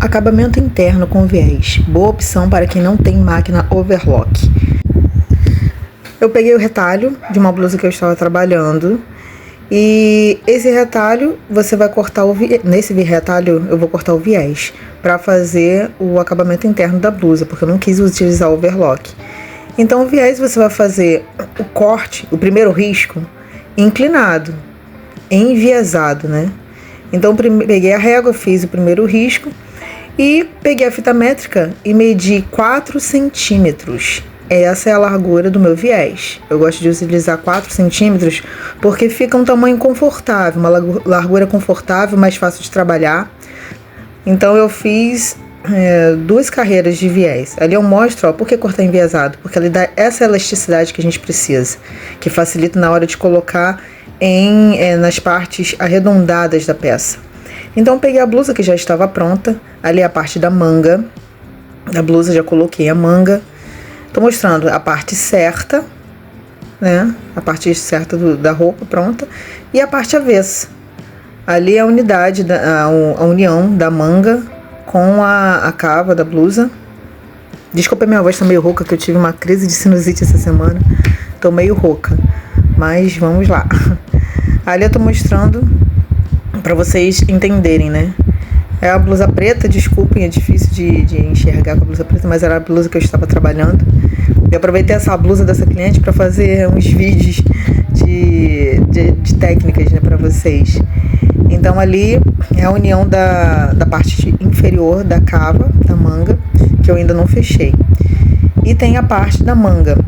Acabamento interno com viés. Boa opção para quem não tem máquina overlock. Eu peguei o retalho de uma blusa que eu estava trabalhando. E esse retalho, você vai cortar o viés. Nesse retalho, eu vou cortar o viés para fazer o acabamento interno da blusa, porque eu não quis utilizar o overlock. Então, o viés você vai fazer o corte, o primeiro risco, inclinado, enviesado, né? Então, peguei a régua, fiz o primeiro risco e peguei a fita métrica e medi 4 centímetros. Essa é a largura do meu viés. Eu gosto de utilizar 4 centímetros porque fica um tamanho confortável, uma largura confortável, mais fácil de trabalhar. Então eu fiz 2 carreiras de viés. Ali eu mostro por que cortar enviesado, porque ele dá essa elasticidade que a gente precisa, que facilita na hora de colocar nas partes arredondadas da peça. Então eu peguei a blusa que já estava pronta, ali a parte da manga da blusa, já coloquei a manga. Tô mostrando a parte certa, né? A parte certa da roupa pronta e a parte avessa. Ali é a unidade, a união da manga com a cava da blusa. Desculpa, minha voz tá meio rouca, que eu tive uma crise de sinusite essa semana. Tô meio rouca, mas vamos lá. Ali eu tô mostrando para vocês entenderem, né? É a blusa preta, desculpem, é difícil de enxergar com a blusa preta, mas era a blusa que eu estava trabalhando. Eu aproveitei essa blusa dessa cliente para fazer uns vídeos de técnicas, né, para vocês. Então ali é a união da parte inferior da cava, da manga, que eu ainda não fechei. E tem a parte da manga,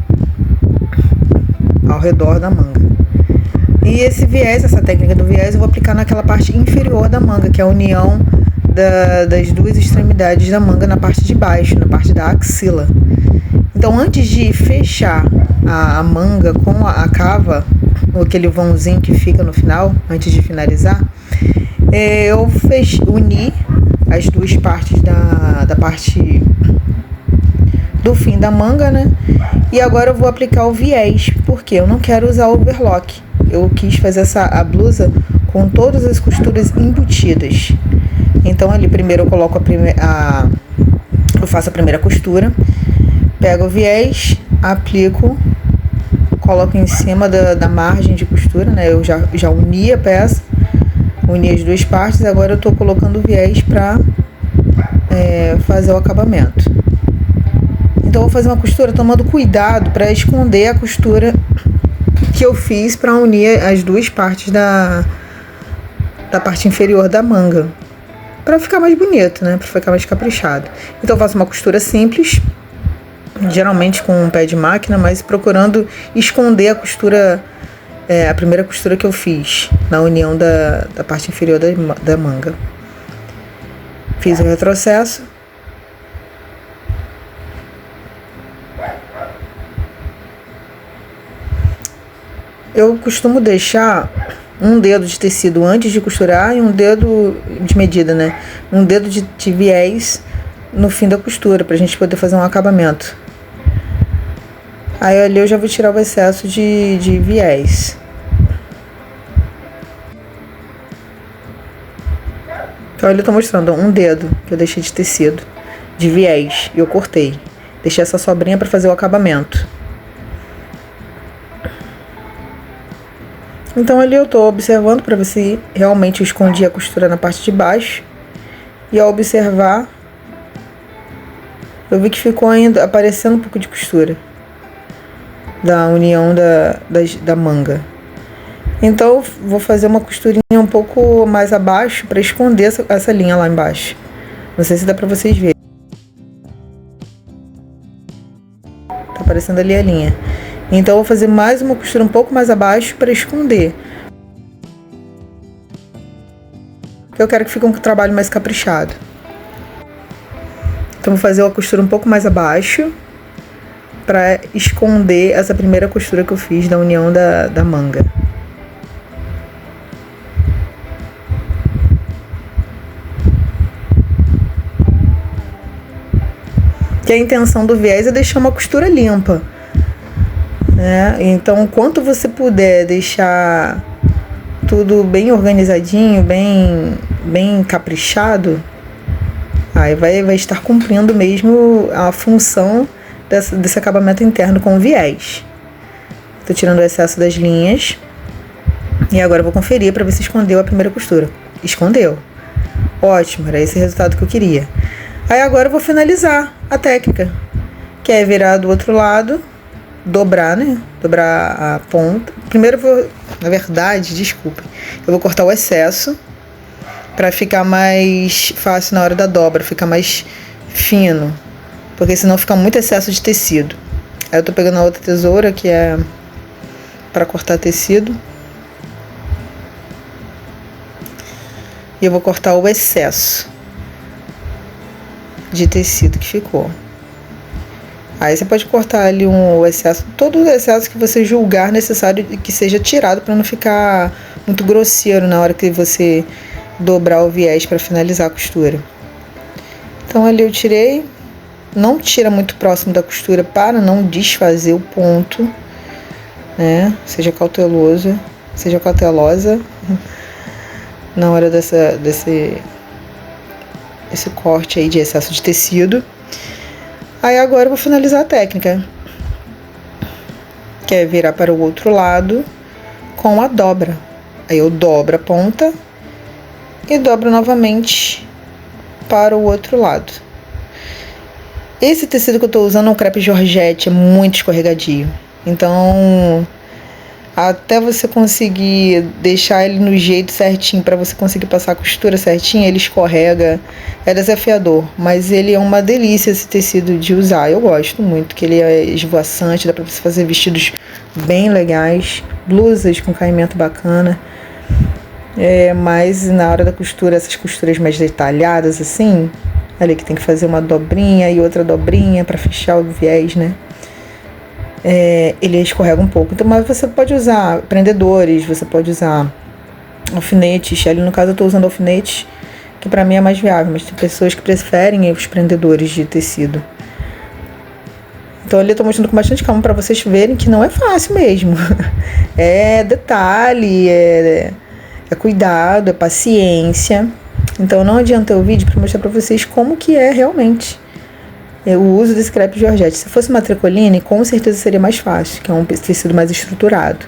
ao redor da manga. E esse viés, essa técnica do viés, eu vou aplicar naquela parte inferior da manga, que é a união das 2 extremidades da manga na parte de baixo, na parte da axila. Então, antes de fechar a manga com a cava, ou aquele vãozinho que fica no final, antes de finalizar, eu uni as 2 partes da parte do fim da manga, né? E agora eu vou aplicar o viés, porque eu não quero usar overlock. Eu quis fazer a blusa com todas as costuras embutidas. Então ali primeiro eu coloco eu faço a primeira costura, pego o viés, aplico, coloco em cima da margem de costura, né? Eu já uni a peça, uni as 2 partes, agora eu tô colocando o viés para fazer o acabamento. Então eu vou fazer uma costura tomando cuidado para esconder a costura que eu fiz para unir as 2 partes da parte inferior da manga, para ficar mais bonito, né? Para ficar mais caprichado. Então eu faço uma costura simples, geralmente com um pé de máquina, mas procurando esconder a costura, a primeira costura que eu fiz na união da parte inferior da manga. Fiz o retrocesso. Eu costumo deixar um dedo de tecido antes de costurar e um dedo de medida, né? Um dedo de viés no fim da costura, pra gente poder fazer um acabamento. Aí ali eu já vou tirar o excesso de viés. Então ali eu tô mostrando um dedo que eu deixei de tecido, de viés, e eu cortei. Deixei essa sobrinha pra fazer o acabamento. Então ali eu tô observando para ver se realmente eu escondi a costura na parte de baixo. E ao observar, eu vi que ficou ainda aparecendo um pouco de costura da união da manga. Então eu vou fazer uma costurinha um pouco mais abaixo para esconder essa linha lá embaixo. Não sei se dá para vocês verem. Tá aparecendo ali a linha. Então eu vou fazer mais uma costura um pouco mais abaixo para esconder. Eu quero que fique um trabalho mais caprichado. Então vou fazer uma costura um pouco mais abaixo para esconder essa primeira costura que eu fiz da união da manga. Que a intenção do viés é deixar uma costura limpa, né? Então, quanto você puder deixar tudo bem organizadinho, bem caprichado, Aí vai estar cumprindo mesmo a função desse acabamento interno com viés. Tô tirando o excesso das linhas. E agora eu vou conferir para ver se escondeu a primeira costura. Escondeu. Ótimo, era esse o resultado que eu queria. Aí agora eu vou finalizar a técnica, que é virar do outro lado, dobrar, né? Dobrar a ponta. Primeiro eu vou, na verdade, desculpa, eu vou cortar o excesso para ficar mais fácil na hora da dobra, ficar mais fino, porque senão fica muito excesso de tecido. Aí eu tô pegando a outra tesoura, que é para cortar tecido. E eu vou cortar o excesso de tecido que ficou. Aí você pode cortar ali o excesso, todo o excesso que você julgar necessário que seja tirado, para não ficar muito grosseiro na hora que você dobrar o viés para finalizar a costura. Então ali eu tirei. Não tira muito próximo da costura para não desfazer o ponto, né? Seja cautelosa na hora desse corte aí de excesso de tecido. Aí agora eu vou finalizar a técnica, que é virar para o outro lado com a dobra. Aí eu dobro a ponta e dobro novamente para o outro lado. Esse tecido que eu tô usando é um crepe Georgette, é muito escorregadio. Então, até você conseguir deixar ele no jeito certinho, para você conseguir passar a costura certinha, ele escorrega, é desafiador, mas ele é uma delícia esse tecido de usar. Eu gosto muito, que ele é esvoaçante, dá para você fazer vestidos bem legais, blusas com caimento bacana. Mas na hora da costura, essas costuras mais detalhadas assim, ali que tem que fazer uma dobrinha e outra dobrinha para fechar o viés, né? Ele escorrega um pouco. Então, mas você pode usar prendedores, você pode usar alfinetes. Ali no caso eu estou usando alfinetes, que para mim é mais viável, mas tem pessoas que preferem os prendedores de tecido. Então ali eu estou mostrando com bastante calma para vocês verem que não é fácil mesmo. É detalhe, é cuidado, é paciência. Então não adianta o vídeo para mostrar para vocês como que é realmente o uso desse crepe Georgette. Se fosse uma tricoline, com certeza seria mais fácil, que é um tecido mais estruturado.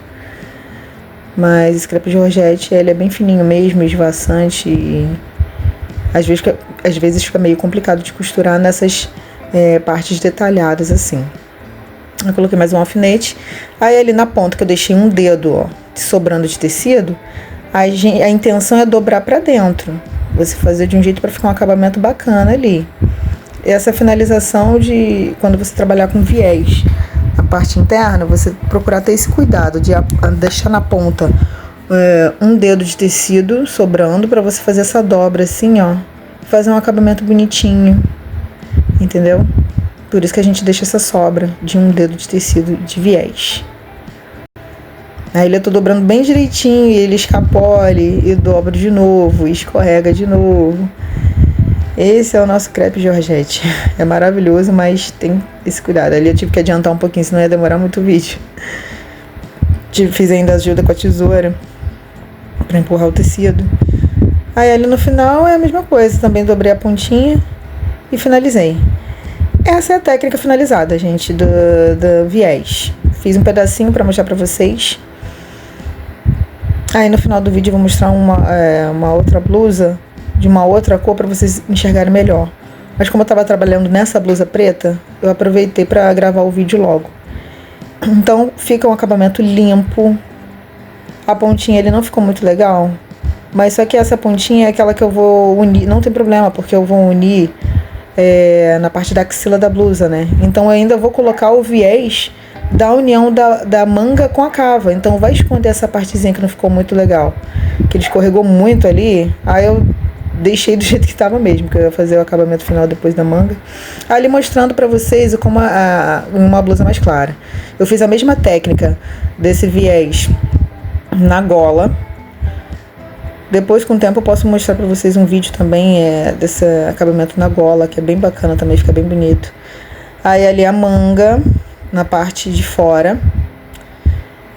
Mas esse crepe Georgette, ele é bem fininho mesmo, esvoaçante, e às vezes fica meio complicado de costurar nessas partes detalhadas assim. Eu coloquei mais um alfinete. Aí ali na ponta que eu deixei um dedo sobrando de tecido, a intenção é dobrar para dentro. Você fazer de um jeito para ficar um acabamento bacana ali. Essa finalização de quando você trabalhar com viés, a parte interna, você procurar ter esse cuidado de deixar na ponta um dedo de tecido sobrando para você fazer essa dobra assim, fazer um acabamento bonitinho, entendeu? Por isso que a gente deixa essa sobra de um dedo de tecido de viés. Aí eu tô dobrando bem direitinho, e ele escapole, e dobro de novo, e escorrega de novo. Esse é o nosso crepe Georgette. É maravilhoso, mas tem esse cuidado. Ali eu tive que adiantar um pouquinho, senão ia demorar muito o vídeo. Fiz ainda ajuda com a tesoura para empurrar o tecido. Aí ali no final é a mesma coisa. Também dobrei a pontinha e finalizei. Essa é a técnica finalizada, gente, do viés. Fiz um pedacinho para mostrar para vocês. Aí no final do vídeo eu vou mostrar uma outra blusa de uma outra cor para vocês enxergarem melhor. Mas como eu estava trabalhando nessa blusa preta, eu aproveitei para gravar o vídeo logo. Então fica um acabamento limpo. A pontinha ele não ficou muito legal, mas só que essa pontinha é aquela que eu vou unir. Não tem problema, porque eu vou unir na parte da axila da blusa, né? Então eu ainda vou colocar o viés da união da manga com a cava. Então vai esconder essa partezinha que não ficou muito legal, que ele escorregou muito ali. Aí eu deixei do jeito que estava mesmo, que eu ia fazer o acabamento final depois da manga. Ali mostrando para vocês como uma blusa mais clara. Eu fiz a mesma técnica desse viés na gola. Depois, com o tempo, eu posso mostrar para vocês um vídeo também desse acabamento na gola, que é bem bacana também, fica bem bonito. Aí ali a manga na parte de fora.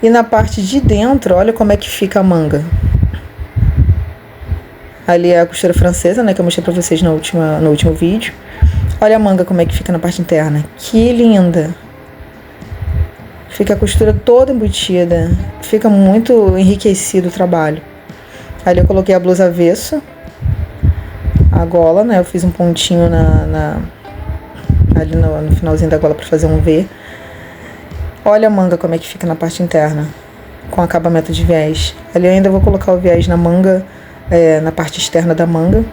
E na parte de dentro, olha como é que fica a manga. Ali é a costura francesa, né, que eu mostrei pra vocês no último vídeo. Olha a manga como é que fica na parte interna. Que linda! Fica a costura toda embutida. Fica muito enriquecido o trabalho. Ali eu coloquei a blusa avesso. A gola, né? Eu fiz um pontinho ali no finalzinho da gola para fazer um V. Olha a manga como é que fica na parte interna, com acabamento de viés. Ali eu ainda vou colocar o viés na manga, na parte externa da manga.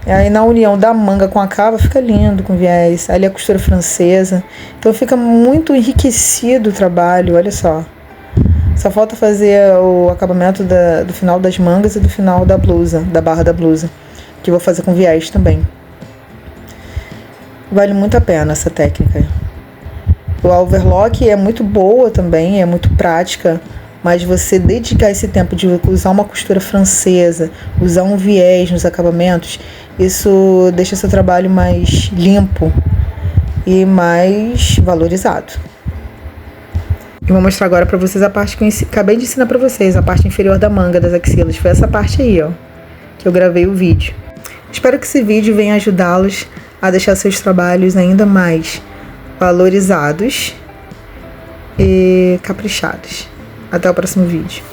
E aí na união da manga com a cava fica lindo com viés. Ali a costura francesa. Então fica muito enriquecido o trabalho, olha só. Só falta fazer o acabamento do final das mangas e do final da blusa, da barra da blusa, que eu vou fazer com viés também. Vale muito a pena essa técnica. O overlock é muito boa também, é muito prática, mas você dedicar esse tempo de usar uma costura francesa, usar um viés nos acabamentos, isso deixa seu trabalho mais limpo e mais valorizado. Eu vou mostrar agora pra vocês a parte que eu acabei de ensinar pra vocês, a parte inferior da manga das axilas. Foi essa parte aí, ó, que eu gravei o vídeo. Espero que esse vídeo venha ajudá-los a deixar seus trabalhos ainda mais valorizados e caprichados. Até o próximo vídeo.